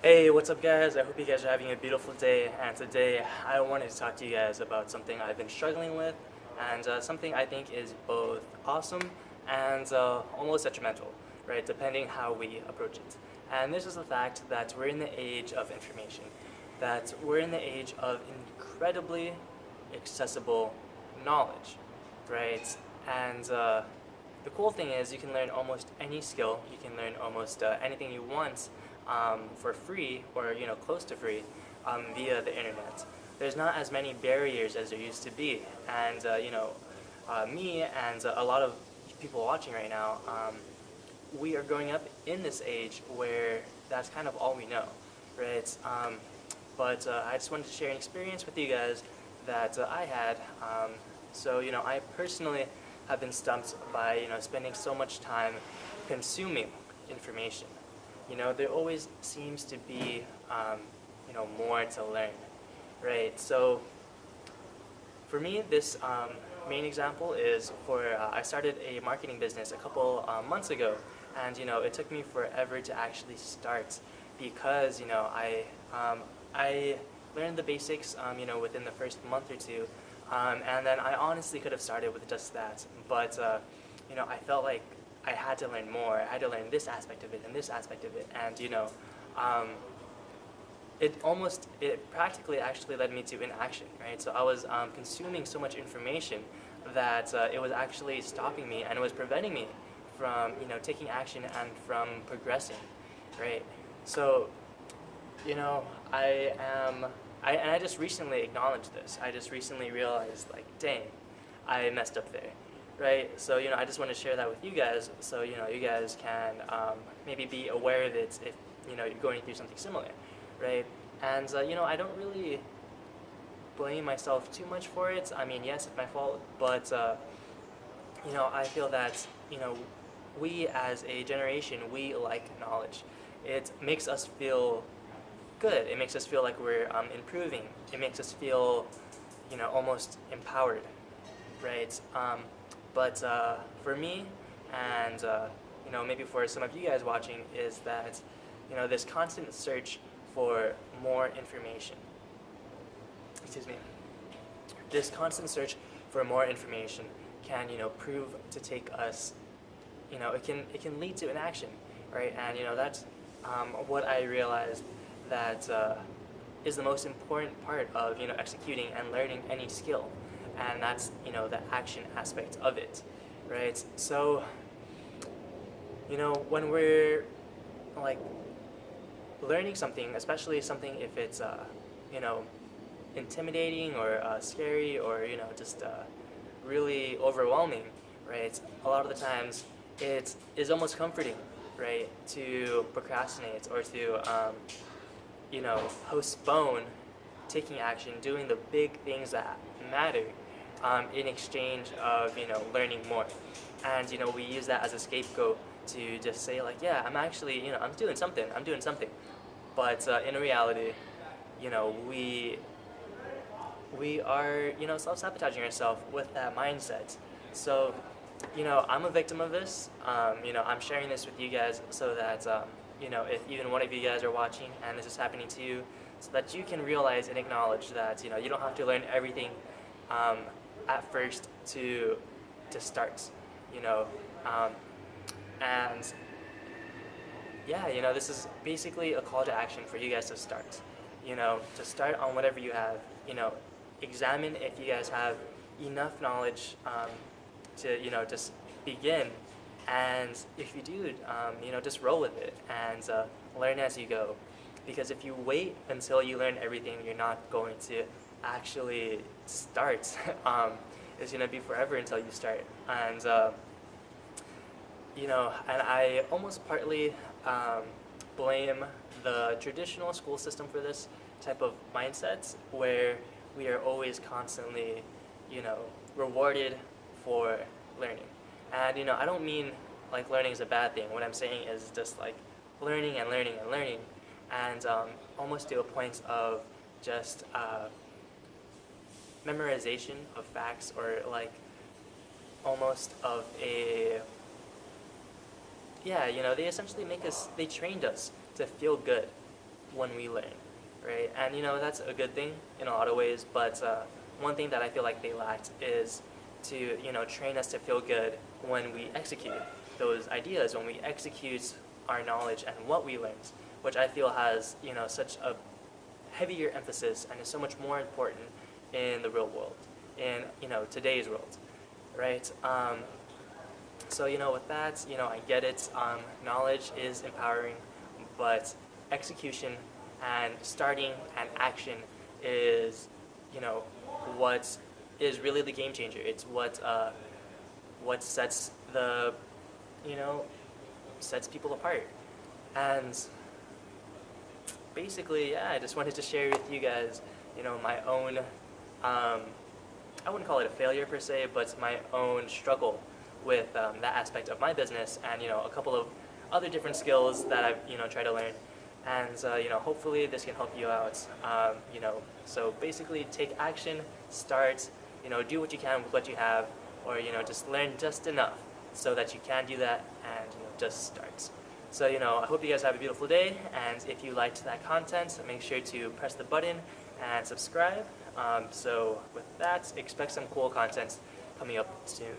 Hey, what's up guys? I hope you guys are having a beautiful day, and today I wanted to talk to you guys about something I've been struggling with, and something I think is both awesome and almost detrimental, right, depending how we approach it. And this is the fact that we're in the age of information, that we're in the age of incredibly accessible knowledge, right? And the cool thing is you can learn almost any skill, you can learn almost anything you want for free, or close to free, via the internet. There's not as many barriers as there used to be, and me and a lot of people watching right now, we are growing up in this age where that's kind of all we know, right? But I just wanted to share an experience with you guys that I had. I personally have been stumped by spending so much time consuming information. There always seems to be more to learn, right? So for me, this main example is I started a marketing business a couple months ago, and it took me forever to actually start because I learned the basics within the first month or two, and then I honestly could have started with just that, but I felt like I had to learn more. I had to learn this aspect of it and this aspect of it, and it practically actually led me to inaction, right? So I was consuming so much information that it was actually stopping me, and it was preventing me from taking action and from progressing, right? So I just recently acknowledged this. I just recently realized, like, dang, I messed up there, right? So I just want to share that with you guys, so you guys can maybe be aware of it if you're going through something similar, right? And I don't really blame myself too much for it. I mean, yes, it's my fault, but I feel that we as a generation, we like knowledge. It makes us feel good. It makes us feel like we're improving. It makes us feel almost empowered, right? But for me, and maybe for some of you guys watching, is that this constant search for more information. Excuse me. This constant search for more information can prove to take us. It can lead to inaction, right? And that's what I realized that is the most important part of executing and learning any skill, and that's the action aspect of it, right? So when we're like learning something, especially something if it's intimidating or scary or just really overwhelming, right? A lot of the times it is almost comforting, right, to procrastinate or to postpone taking action, doing the big things that matter, in exchange of learning more. And we use that as a scapegoat to just say, like, yeah, I'm actually I'm doing something, but in reality, we are self-sabotaging ourselves with that mindset. So I'm a victim of this. I'm sharing this with you guys so that if even one of you guys are watching and this is happening to you, so that you can realize and acknowledge that you don't have to learn everything at first to start. you know, um, and yeah, this is basically a call to action for you guys to start. To start on whatever you have. Examine if you guys have enough knowledge to just begin, and if you do, just roll with it and learn as you go. Because if you wait until you learn everything, you're not going to actually start. It's going to be forever until you start. And and I almost partly blame the traditional school system for this type of mindset, where we are always constantly, rewarded for learning. And I don't mean like learning is a bad thing. What I'm saying is just like learning and learning and learning, and almost to a point of just memorization of facts, or like almost of a yeah, they essentially they trained us to feel good when we learn, right? And that's a good thing in a lot of ways, but one thing that I feel like they lacked is to, train us to feel good when we execute those ideas, when we execute our knowledge and what we learned, which I feel has, such a heavier emphasis and is so much more important in the real world, in, today's world, right? So, with that, I get it. Knowledge is empowering, but execution and starting and action is, what is really the game changer. It's what sets the, you know, sets people apart. And basically, yeah, I just wanted to share with you guys, my own, I wouldn't call it a failure per se, but my own struggle with that aspect of my business, and a couple of other different skills that I've tried to learn, and hopefully this can help you out. So basically, take action, start, do what you can with what you have, or just learn just enough so that you can do that, and just start. So I hope you guys have a beautiful day, and if you liked that content, make sure to press the button and subscribe. So with that, expect some cool content coming up soon.